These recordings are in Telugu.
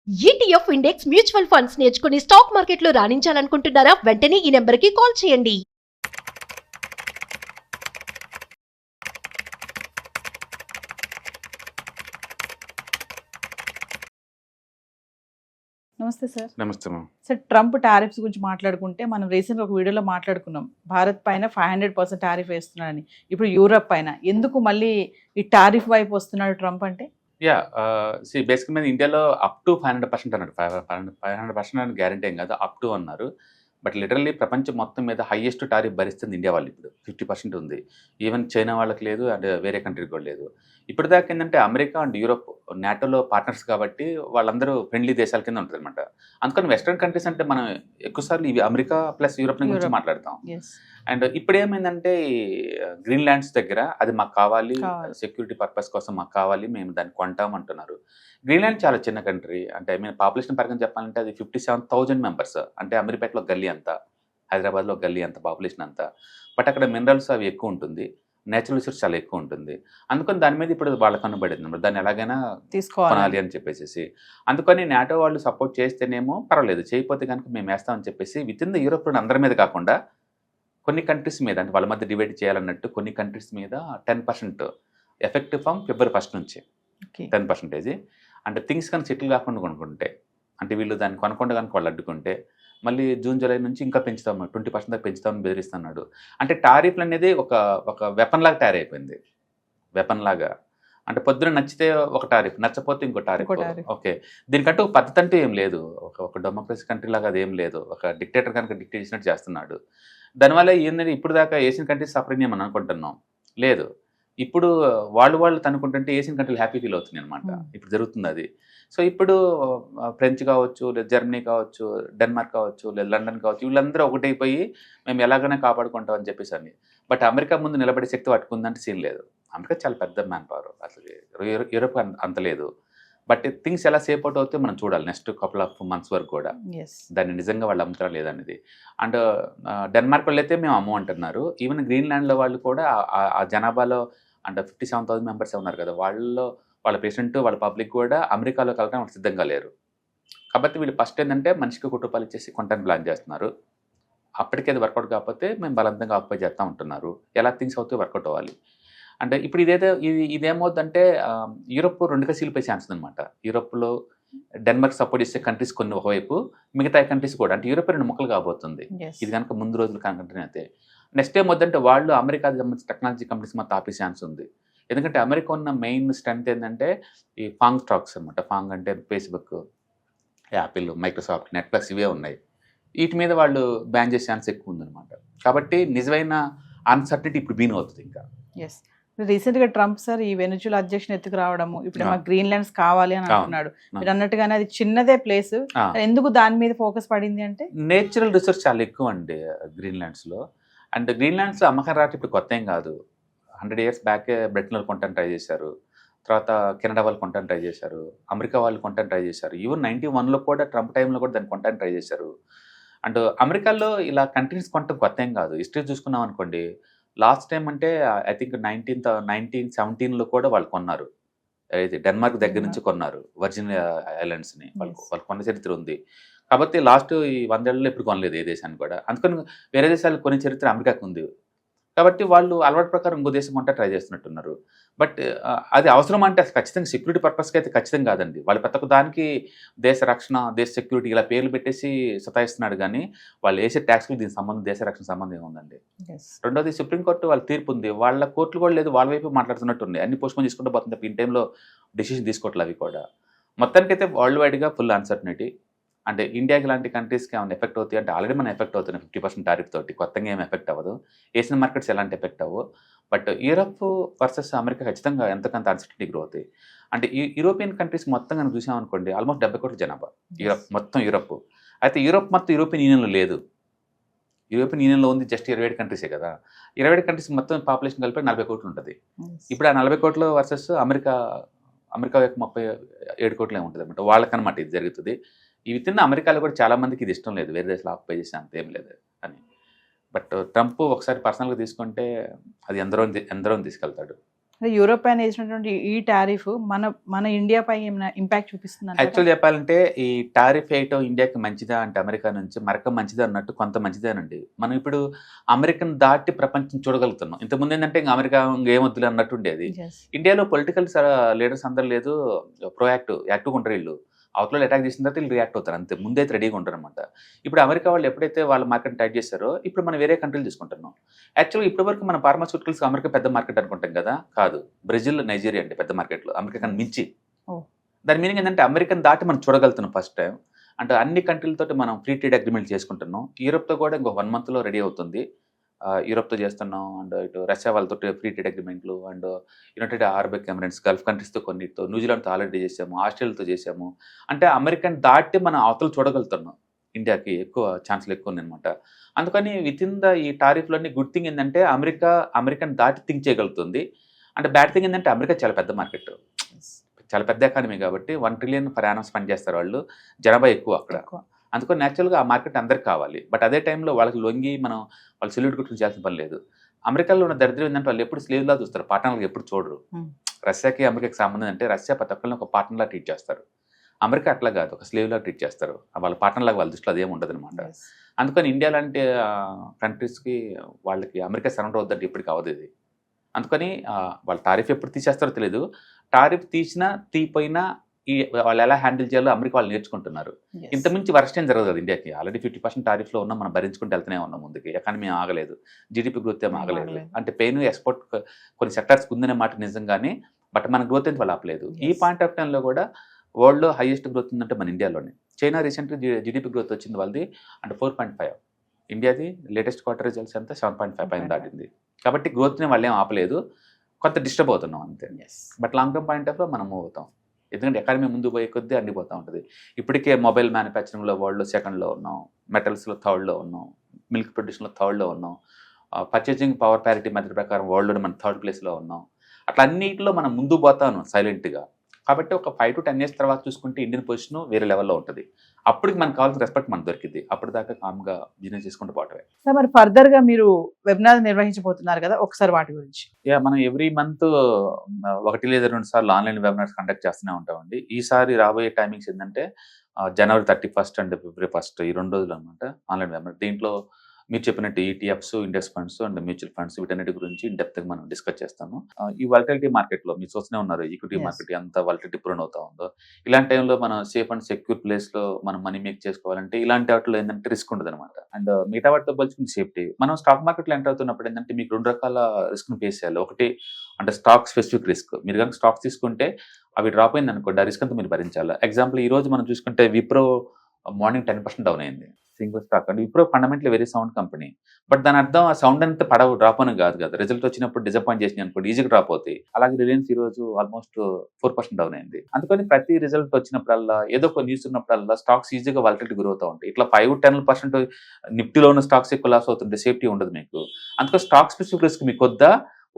ఈటీఎఫ్ ఇండెక్స్ మ్యూచువల్ ఫండ్స్ నేర్చుకుని స్టాక్ మార్కెట్లో రాణించాలనుకుంటున్నారా? వెంటనే ఈ నెంబర్కి కాల్ చేయండి. నమస్తే సార్. నమస్తే మ్యామ్. సార్, ట్రంప్ టారిఫ్స్ గురించి మాట్లాడుకుంటే మనం రీసెంట్గా ఒక వీడియోలో మాట్లాడుకున్నాం. భారత్ పైన 500% టారిఫ్ వేస్తున్నాడని. ఇప్పుడు యూరప్ పైన ఎందుకు మళ్ళీ ఈ టారిఫ్ వైపు వస్తున్నాడు ట్రంప్ అంటే? బేసిక్ మీద ఇండియాలో అప్ టు 500% అన్నాడు. 500% అని గ్యారంటీ ఏం కాదు, అప్ టు అన్నారు. బట్ లిటరల్లీ ప్రపంచం మొత్తం మీద హైయెస్ట్ టారిఫ్ భరిస్తుంది ఇండియా వాళ్ళు. ఇప్పుడు 50% ఉంది. ఈవెన్ చైనా వాళ్ళకి లేదు, అండ్ వేరే కంట్రీకి కూడా లేదు. ఇప్పటిదాకా ఏంటంటే అమెరికా అండ్ యూరోప్ నాటోలో పార్ట్నర్స్ కాబట్టి వాళ్ళందరూ ఫ్రెండ్లీ దేశాల కింద ఉంటుంది అనమాట. అందుకని వెస్ట్రన్ కంట్రీస్ అంటే మనం ఎక్కువసార్లు ఇవి అమెరికా ప్లస్ యూరోప్ గురించి మాట్లాడతాం. అండ్ ఇప్పుడు ఏమైందంటే గ్రీన్లాండ్స్ దగ్గర అది మాకు కావాలి, సెక్యూరిటీ పర్పస్ కోసం మాకు కావాలి, మేము దాన్ని కొంటాం అంటున్నారు. గ్రీన్లాండ్ చాలా చిన్న కంట్రీ, అంటే పాపులేషన్ పరంగా చెప్పాలంటే అది 57,000 మెంబర్స్, అంటే అమీర్పేటలో గల్లీ అంతా, హైదరాబాద్లో గల్లీ అంత పాపులేషన్ అంతా. బట్ అక్కడ మినరల్స్ అవి ఎక్కువ ఉంటుంది, నేచురల్ రిసోర్స్ చాలా ఎక్కువ ఉంటుంది. అందుకని దాని మీద ఇప్పుడు వాళ్ళ కనుబడింది అన్నమాట, దాన్ని ఎలాగైనా తీసుకోవాలి అని చెప్పేసి. అందుకని నాటో వాళ్ళు సపోర్ట్ చేస్తేనేమో పర్వాలేదు, చేయకపోతే కనుక మేము వేస్తామని చెప్పేసి విత్ ఇన్ ద యూరోప్ అందరి మీద కాకుండా కొన్ని కంట్రీస్ మీద, అంటే వాళ్ళ మధ్య డివైడ్ చేయాలన్నట్టు కొన్ని కంట్రీస్ మీద 10% ఎఫెక్టివ్ ఫ్రమ్ ఫిబ్రవరి 1 నుంచి 10%. అంటే థింగ్స్ కానీ సెటిల్ కాకుండా కొనుక్కుంటే, అంటే వీళ్ళు దాన్ని కొనకుండా కనుక వాళ్ళు అడ్డుకుంటే మళ్ళీ జూన్ జూలై నుంచి ఇంకా పెంచుతాము, 20% దాకా పెంచుతామని బెదిరిస్తున్నాడు. అంటే టారిఫ్లు అనేది ఒక వెపన్ లాగా తయారైపోయింది. వెపన్ లాగా అంటే పొద్దున నచ్చితే ఒక టారిఫ్, నచ్చపోతే ఇంకో టారిఫ్. ఓకే, దీనికంటే ఒక పద్ధతి అంటూ ఏం లేదు. ఒక డెమోక్రసీ కంట్రీ లాగా అది ఏం లేదు. ఒక డిక్టేటర్ కనుక డిక్టేట్ చేసినట్టు చేస్తున్నాడు. దానివల్ల ఏంటంటే ఇప్పుడు దాకా ఏషియన్ కంట్రీస్ సఫరింగ్ అని అనుకుంటున్నాం, లేదు. ఇప్పుడు వాళ్ళు తనుకుంటుంటే ఏషియన్ కంట్రీలు హ్యాపీ ఫీల్ అవుతుంది అనమాట. ఇప్పుడు జరుగుతుంది అది. సో ఇప్పుడు ఫ్రెంచ్ కావచ్చు, లేదా జర్మనీ కావచ్చు, డెన్మార్క్ కావచ్చు, లేదా లండన్ కావచ్చు, వీళ్ళందరూ ఒకటైపోయి మేము ఎలాగైనా కాపాడుకుంటాం అని చెప్పేసి అని. బట్ అమెరికా ముందు నిలబడే శక్తి పట్టుకుందంటే సీన్ లేదు. అమెరికా చాలా పెద్ద మ్యాన్ పవర్, అసలు యూరోప్ అంత లేదు. బట్ థింగ్స్ ఎలా సేఫ్ అవుట్ అవుతాయో మనం చూడాలి నెక్స్ట్ కపుల్ ఆఫ్ మంత్స్ వరకు కూడా, దాన్ని నిజంగా వాళ్ళు అమ్ముతారా లేదనేది. అండ్ డెన్మార్క్ వాళ్ళు అయితే మేము అమ్ము అంటున్నారు. ఈవెన్ గ్రీన్లాండ్లో వాళ్ళు కూడా ఆ జనాభాలో అంటే 57,000 మెంబర్స్ ఉన్నారు కదా, వాళ్ళ పేషెంట్ వాళ్ళ పబ్లిక్ కూడా అమెరికాలో కలగడం వాళ్ళు సిద్ధంగా లేరు. కాబట్టి వీళ్ళు ఫస్ట్ ఏంటంటే మనిషికి ₹1 ఇచ్చేసి కొంటానికి ప్లాన్ చేస్తున్నారు. అప్పటికి అది వర్కౌట్ కాకపోతే మేము బలవంతంగా ఆక్యుపై చేస్తూ ఉంటున్నారు. ఎలా థింగ్స్ అవుతాయో వర్కౌట్ అవ్వాలి. అంటే ఇప్పుడు ఇదేమవుతుందంటే యూరోప్ 2 కసీలిపోయే ఛాన్స్ ఉందన్నమాట. యూరోప్లో డెన్మార్క్ సపోర్ట్ చేసే కంట్రీస్ కొన్ని ఒకవైపు, మిగతా కంట్రీస్ కూడా, అంటే యూరోప్ 2 ముక్కలు కాబోతుంది ఇది కనుక ముందు రోజులు కంట్రీ అయితే. నెక్స్ట్ ఏమవుతుందంటే వాళ్ళు అమెరికా సంబంధించిన టెక్నాలజీ కంపెనీస్ మొత్తం ఆపే ఛాన్స్ ఉంది. ఎందుకంటే అమెరికా ఉన్న మెయిన్ స్ట్రెంత్ ఏంటంటే ఈ ఫాంగ్ స్టాక్స్ అనమాట. ఫాంగ్ అంటే ఫేస్బుక్, యాపిల్, మైక్రోసాఫ్ట్, నెట్ఫ్లిక్స్ ఇవే ఉన్నాయి. వీటి మీద వాళ్ళు బ్యాన్ చేసే ఛాన్స్ ఎక్కువ ఉందన్నమాట. కాబట్టి నిజమైన అన్సర్టనిటీ ఇప్పుడు బీన్ అవుతుంది. ఇంకా రీసెంట్ గా ట్రంప్ సార్ ఈ వెనుజులా అధ్యక్షుని ఎత్తుకు రావడము, ఇప్పుడు మాకు గ్రీన్లాండ్స్ కావాలి అని అంటున్నాడు. మీరు అన్నట్టుగానే అది చిన్నదే ప్లేస్, ఎందుకు దాని మీద ఫోకస్ పడింది అంటే నేచురల్ రిసోర్స్ చాలా ఎక్కువ అండి గ్రీన్లాండ్స్ లో. అండ్ గ్రీన్లాండ్స్ అమ్మకం రావటం ఇప్పుడు కొత్త ఏం కాదు. 100 years బ్యాకే బ్రిటన్ వాళ్ళు కొంటాను ట్రై చేశారు, తర్వాత కెనడా వాళ్ళు కొంటాను ట్రై చేశారు, అమెరికా వాళ్ళు కొంటాను ట్రై చేశారు. ఈవెన్ 91లో కూడా ట్రంప్ టైంలో కూడా దాన్ని కొంటాను ట్రై చేశారు. అండ్ అమెరికాలో ఇలా కంట్రీస్ కొంటాం కొత్త ఏం కాదు. హిస్టరీ చూసుకున్నాం అనుకోండి, లాస్ట్ టైం అంటే ఐ థింక్ 1917లో కూడా వాళ్ళు కొన్నారు. అయితే డెన్మార్క్ దగ్గర నుంచి కొన్నారు వర్జిన్ ఐలాండ్స్ని. వాళ్ళు కొన్న చరిత్ర ఉంది. కాబట్టి లాస్ట్ ఈ 100 ఏళ్ళలో ఎప్పుడు కొనలేదు ఏ దేశాన్ని కూడా. అందుకని వేరే దేశాలు కొనే చరిత్ర అమెరికాకు ఉంది. కాబట్టి వాళ్ళు అలవాటు ప్రకారం ఇంకో దేశం కొంటే ట్రై చేస్తున్నట్టున్నారు. బట్ అది అవసరం అంటే ఖచ్చితంగా సెక్యూరిటీ పర్పస్కి అయితే ఖచ్చితంగా కాదండి. వాళ్ళు ప్రతి ఒక్క దానికి దేశ రక్షణ, దేశ సెక్యూరిటీ ఇలా పేర్లు పెట్టేసి సతాయిస్తున్నాడు. కానీ వాళ్ళు వేసే ట్యాక్స్కి దీని సంబంధం, దేశ రక్షణ సంబంధం ఏముందండి? రెండోది సుప్రీంకోర్టు వాళ్ళ తీర్పు ఉంది, వాళ్ళ కోర్టులు కూడా లేదు, వాళ్ళ వైపు మాట్లాడుతున్నట్టు ఉంది. అన్ని పోస్ట్పోన్ చేసుకుంటూ పోతుంది. ఇన్ టైంలో డెసిషన్ తీసుకోవట్లేదు అవి కూడా. మొత్తానికైతే వరల్డ్ వైడ్గా ఫుల్ అన్సర్టనిటీ. అంటే ఇండియాకి లాంటి కంట్రీస్కి ఏమైనా ఎఫెక్ట్ అవుతాయి అంటే ఆల్రెడీ మనం ఎఫెక్ట్ అవుతున్నాయి 50% టారిఫ్ తోటి. కొత్తగా ఏమి ఎఫెక్ట్ అవ్వదు. ఏషియన్ మార్కెట్స్ ఎలాంటి ఎఫెక్ట్ అవ్వవు. బట్ యూరప్ వర్సెస్ అమెరికా ఖచ్చితంగా ఎంతకంత అన్సర్టనిటీ గ్రో అవుతాయి. అంటే యూరోపియన్ కంట్రీస్ మొత్తం కనుక చూసామనుకోండి, ఆల్మోస్ట్ 70 కోట్ల జనాభా యూరప్ మొత్తం. యూరప్ అయితే యూరప్ మొత్తం యూరోపియన్ యూనియన్లో లేదు. యూరోపియన్ యూనియన్లో ఉంది జస్ట్ 27 కంట్రీసే కదా. 27 కంట్రీస్ మొత్తం పాపులేషన్ కలిపి 40 కోట్లు ఉంటుంది. ఇప్పుడు ఆ 40 కోట్లు వర్సెస్ అమెరికా యొక్క 37 కోట్లు ఏముంటుంది అనమాట. వాళ్ళకనమాట ఇది జరుగుతుంది. ఇవి తిన్న అమెరికాలో కూడా చాలా మందికి ఇది ఇష్టం లేదు, వేరే దేశాలు ఆక్యుపై చేసి అంతేం లేదు అని. బట్ ట్రంప్ ఒకసారి పర్సనల్గా తీసుకుంటే అది ఎందరో తీసుకెళ్తాడు. అంటే యూరోప్ పైన వేసినటువంటి ఈ టారిఫ్ మన మన ఇండియాపై ఏమైనా ఇంపాక్ట్ చూపిస్తుంది యాక్చువల్ చెప్పాలంటే ఈ టారిఫ్ వేయటం ఇండియాకి మంచిదా అంటే అమెరికా నుంచి మరొక మంచిదా అన్నట్టు కొంత మంచిదేనండి. మనం ఇప్పుడు అమెరికన్ దాటి ప్రపంచం చూడగలుగుతున్నాం. ఇంతకుముందు ఏంటంటే ఇంకా అమెరికా ఇంకేమొద్దులే అన్నట్టు ఉండేది. ఇండియాలో పొలిటికల్ లీడర్స్ అందరు లేదు, యాక్టివ్గా ఉంటారు. వీళ్ళు అవతల అటాక్ చేసిన తర్వాత వీళ్ళు రియాక్ట్ అవుతారు, అంతే. ముందైతే రెడీగా ఉంటారు అనమాట. ఇప్పుడు అమెరికా వాళ్ళు ఎప్పుడైతే వాళ్ళ మార్కెట్ టైట్ చేశారో ఇప్పుడు మనం వేరే కంట్రీలు తీసుకుంటున్నాం. యాక్చువల్గా ఇప్పటివరకు మన ఫార్మాస్యూటికల్స్ అమెరికా పెద్ద మార్కెట్ అనుకుంటాం కదా, కాదు. బ్రెజిల్, నైజీరియా అంటే పెద్ద మార్కెట్లు అమెరికా కన్నా మించి. దాని మీనింగ్ ఏంటంటే అమెరికన్ దాటి మనం చూడగలుగుతున్నాం ఫస్ట్ టైం. అంటే అన్ని కంట్రీలతో మనం ఫ్రీ ట్రేడ్ అగ్రిమెంట్ చేసుకుంటున్నాం. యూరోప్తో కూడా ఇంకో 1 monthలో రెడీ అవుతుంది. యూరోప్తో చేస్తున్నాం. అండ్ ఇటు రష్యా వాళ్ళతో ఫ్రీ ట్రేడ్ అగ్రిమెంట్లు, and United Arab Emirates, Gulf కంట్రీస్తో కొన్నితో, న్యూజిలాండ్తో ఆల్రెడీ చేసాము, ఆస్ట్రేలియాతో చేసాము. అంటే అమెరికన్ దాటి మనం అవతలు చూడగలుగుతున్నాం. ఇండియాకి ఎక్కువ ఛాన్సులు ఎక్కువ ఉందన్నమాట. అందుకని విత్ ఇన్ ద ఈ టారిఫ్లోని గుడ్ థింగ్ ఏంటంటే అమెరికన్ దాటి థింక్ చేయగలుగుతుంది. అంటే బ్యాడ్ థింగ్ ఏంటంటే అమెరికా చాలా పెద్ద మార్కెట్, చాలా పెద్ద ఎకానమీ కాబట్టి 1 trillion per annum స్పెండ్ చేస్తారు వాళ్ళు. జనాభా ఎక్కువ అక్కడ. అందుకని న్యాచురల్గా ఆ మార్కెట్ అందరికి కావాలి. బట్ అదే టైంలో వాళ్ళకి లొంగి మనం వాళ్ళు సెల్యూట్ కొట్టుకుని చేయాల్సిన పని లేదు. అమెరికాలో ఉన్న దరిద్రం ఏంటంటే వాళ్ళు ఎప్పుడు స్లేవ్లా చూస్తారు, పార్ట్నర్లకు ఎప్పుడు చూడరు. రష్యాకి అమెరికాకి సంబంధం అంటే రష్యా ప్రతి ఒక్కరిని ఒక పార్ట్నర్లా ట్రీట్ చేస్తారు. అమెరికా అట్లా కాదు, ఒక స్లేవ్లా ట్రీట్ చేస్తారు. వాళ్ళ పార్ట్నర్లాగా వాళ్ళ దృష్టిలో అదేమి ఉండదు అనమాట. అందుకని ఇండియా లాంటి కంట్రీస్కి వాళ్ళకి అమెరికా సరెండర్ అవుద్దంటే ఇప్పటికి అవ్వదు ఇది. అందుకని వాళ్ళ టారిఫ్ ఎప్పుడు తీసేస్తారో తెలియదు. టారిఫ్ తీసినా తీపోయినా వాళ్ళు ఎలా హ్యాండిల్ చేయాలో అమెరికా వాళ్ళు నేర్చుకుంటున్నారు. ఇంతకుమించి వర్స్ట్ ఏం జరగదు ఇండియాకి. ఆల్రెడీ 50% టారిఫ్లో ఉన్నాం, మనం భరించుకుంటూ వెళ్తూనే ఉన్నాం ముందుకి. ఎకానమీ ఆగలేదు, జీడిపి గ్రోత్ ఏం ఆగలేదు. అంటే పెయిన్ ఎక్స్పోర్ట్ కొన్ని సెక్టార్స్కి ఉందనే మాట నిజంగానే, బట్ మన గ్రోత్ ఏంటి వాళ్ళు ఆపలేదు. ఈ పాయింట్ ఆఫ్ టైంలో కూడా వరల్డ్లో హైయెస్ట్ గ్రోత్ ఉందంటే మన ఇండియాలోనే. చైనా రీసెంట్గా జీడిపి గ్రోత్ వచ్చింది వాళ్ళది అంటే 4.5. ఇండియాది లేటెస్ట్ క్వార్టర్ రిజల్ట్స్ అంతా 7.5 పైన దాటింది. కాబట్టి గ్రోత్ని వాళ్ళు ఏం ఆపలేదు, కొంత డిస్టర్బ్ అవుతున్నాం అంతే. But long term point of మనం మూవ్ అవుతాం. ఎందుకంటే ఎకానమీ ముందు పోయే కొద్దీ అండిపోతూ ఉంటుంది. ఇప్పటికే మొబైల్ మ్యానుఫ్యాక్చరింగ్లో వరల్డ్లో 2nd ఉన్నాం, మెటల్స్లో 3rd ఉన్నాం, మిల్క్ ప్రొడ్యూషన్లో 3rd ఉన్నాం, పర్చేసింగ్ పవర్ ప్యారిటీ మెథడ్ ప్రకారం వరల్డ్లో మనం 3rd ప్లేస్లో ఉన్నాం. అట్లా అన్నింటిలో మనం ముందు పోతాను సైలెంట్గా. కాబట్టి ఒక 5 to 10 years తర్వాత చూసుకుంటే ఇండియన్ పొజిషన్ వేరే లెవెల్లో ఉంటుంది. అప్పటికి మనకు కావాల్సిన రెస్పెక్ట్ మనకు దొరికింది. అప్పటిదాకా కామ్గా బిజినెస్ చేసుకుంటూ పోవటమే. సార్, మరి ఫర్దర్గా మీరు వెబినార్ నిర్వహించబోతున్నారు కదా, ఒకసారి వాటి గురించి. మనం ఎవ్రీ మంత్ 1 లేదా 2 సార్లు ఆన్లైన్ వెబినార్స్ కండక్ట్ చేస్తూనే ఉంటామండి. ఈసారి రాబోయే టైమింగ్స్ ఏంటంటే January 31st and February 1st ఈ 2 రోజులు అనమాట ఆన్లైన్ వెబినార్. దీంట్లో మీరు చెప్పినట్టు ETFs, index funds and mutual funds వీటన్నిటి గురించి ఇన్ డెప్త్గా మనం డిస్కస్ చేస్తాము. ఈ వాలటిలిటీ మార్కెట్లో మీరు చూస్తూనే ఉన్నారు, ఈక్విటీ మార్కెట్ ఎంత వాలటిలిటీ ప్రూన్ అవుతా ఉందో. ఇలాంటి టైంలో మనం సేఫ్ అండ్ సెక్యూర్ ప్లేస్లో మనం మనీ మేక్ చేసుకోవాలంటే ఇలాంటి వాటిలో ఏంటంటే రిస్క్ ఉండదు అనమాట. అండ్ మిగతా వాటితో పోల్చుకుని సేఫ్టీ. మనం స్టాక్ మార్కెట్లో ఎంటర్ అవుతున్నప్పుడు ఏంటంటే మీకు 2 రకాల రిస్క్ని ఫేస్ చేయాలి. ఒకటి అంటే స్టాక్ స్పెసిఫిక్ రిస్క్. మీరు కనుక స్టాక్స్ తీసుకుంటే అవి డ్రాప్ అయింది అనుకోండి, ఆ రిస్క్ అంతా మీరు భరించాలి. ఎగ్జాంపుల్ ఈ రోజు మనం చూసుకుంటే విప్రో మార్నింగ్ 10% డౌన్ అయింది, single stock. And Wipro fundamentally very sound company. But దాని అర్థం ఆ సౌండ్ అంతా డ్రాప్ అని కాదు కదా, రిజల్ట్ వచ్చినప్పుడు డిసప్పాయింట్ చేసినాయి అనుకోండి ఈజీగా డ్రాప్ అవుతాయి. అలాగే రిలయన్స్ ఈ రోజు ఆల్మోస్ట్ 4% డౌన్ అయింది. అందుకని ప్రతి రిజల్ట్ వచ్చినప్పుడల్లా ఏదో ఒక న్యూస్ ఉన్నప్పుడల్లా స్టాక్స్ ఈజీగా వాలటిలిటీ గ్రో అవుతూ ఉంటాయి. ఇట్లా 5-10% నిఫ్టీలో ఉన్న స్టాక్స్ ఎక్కువ లాస్ అవుతుంటే సేఫ్టీ ఉండదు మీకు. అందుకని స్టాక్ స్పెసిఫిక్ రిస్క్ మీకు వద్దా,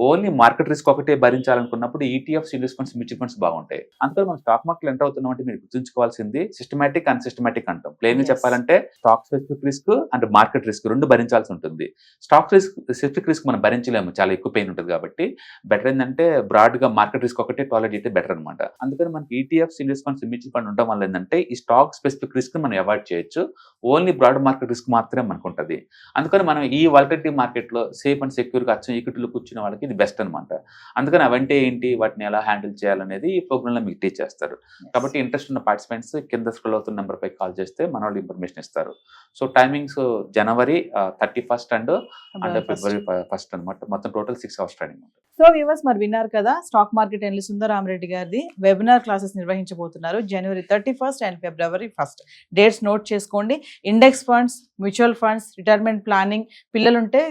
ఓన్లీ మార్కెట్ రిస్క్ ఒకటే భరించాలనుకున్నప్పుడు ETFs, index funds, mutual funds బాగుంటాయి. అందుకని మనం స్టాక్ మార్కెట్ ఎంటర్ అవుతున్నాం అంటే మీరు గుర్తుంచుకోవాల్సింది సిస్టమాటిక్, అన్సిస్టమాటిక్ అంటాం. ప్లెయిన్గా చెప్పాలంటే stock specific risk and market risk 2 భరించాల్సి ఉంటుంది. స్టాక్ స్పెసిఫిక్ రిస్క్ మనం భరించలేము, చాలా ఎక్కువ పెయిన్ ఉంటుంది. కాబట్టి బెటర్ ఏంటంటే బ్రాడ్గా మార్కెట్ రిస్క్ ఒకటే టాలరేట్ అయితే బెటర్ అనమాట. అందుకని మనకి ETFs, index funds, mutual fund ఉండడం వల్ల ఏంటంటే ఈ స్టాక్ స్పెసిఫిక్ రిస్క్ మనం అవాయిడ్ చేయొచ్చు. ఓన్లీ బ్రాడ్ మార్కెట్ రిస్క్ మాత్రమే మనకు ఉంటుంది. అందుకని మనం ఈ వాలటిలిటీ మార్కెట్లో సేఫ్ అండ్ సెక్యూర్గా అచ్చం ఈక్విటీలో కూర్చున్న వాళ్ళకి ఇది బెస్ట్ అనమాట. అందుకని అవంటే ఏంటి, వాటిని ఎలా హ్యాండిల్ చేయాలనేది ఈ ప్రోగ్రామ్లో మీకు టీచ్ చేస్తారు. కాబట్టి ఇంట్రెస్ట్ ఉన్న పార్టిసిపెంట్స్ కింద స్క్రోల్ అవుతున్న నెంబర్పై కాల్ చేస్తే మన వాళ్ళు ఇన్ఫర్మేషన్ ఇస్తారు. So timings January 31st and February 1st అనమాట. మొత్తం టోటల్ 6 hours ట్రైనింగ్ ఉంటుంది. సో వ్యూవర్స్, మరి విన్నారు కదా, స్టాక్ మార్కెట్ ఎనలిస్ట్ సుందరరామరెడ్డి గారిది వెబినార్ క్లాసెస్ నిర్వహించబోతున్నారు January 31st and February 1st. Dates note చేసుకోండి. Index funds, mutual funds, retirement planning, పిల్లలుంటే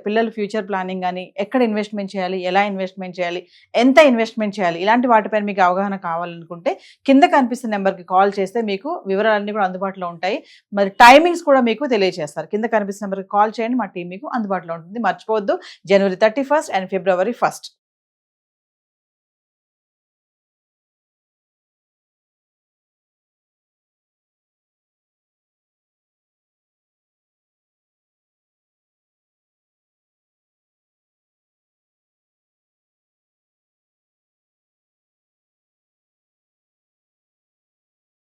పిల్లల ఫ్యూచర్ ప్లానింగ్ కానీ, ఎక్కడ ఇన్వెస్ట్మెంట్ చేయాలి, ఎలా ఇన్వెస్ట్మెంట్ చేయాలి, ఎంత ఇన్వెస్ట్మెంట్ చేయాలి, ఇలాంటి వాటిపైన మీకు అవగాహన కావాలనుకుంటే కింద కనిపిస్తున్న నెంబర్కి కాల్ చేస్తే మీకు వివరాలన్నీ కూడా అందుబాటులో ఉంటాయి. మరి టైమింగ్స్ కూడా మీకు తెలియజేస్తారు. కింద కనిపిస్తున్న నెంబర్కి కాల్ చేయండి, మా టీం మీకు అందుబాటులో ఉంటుంది. మర్చిపోవద్దు, January 31st and February 1st.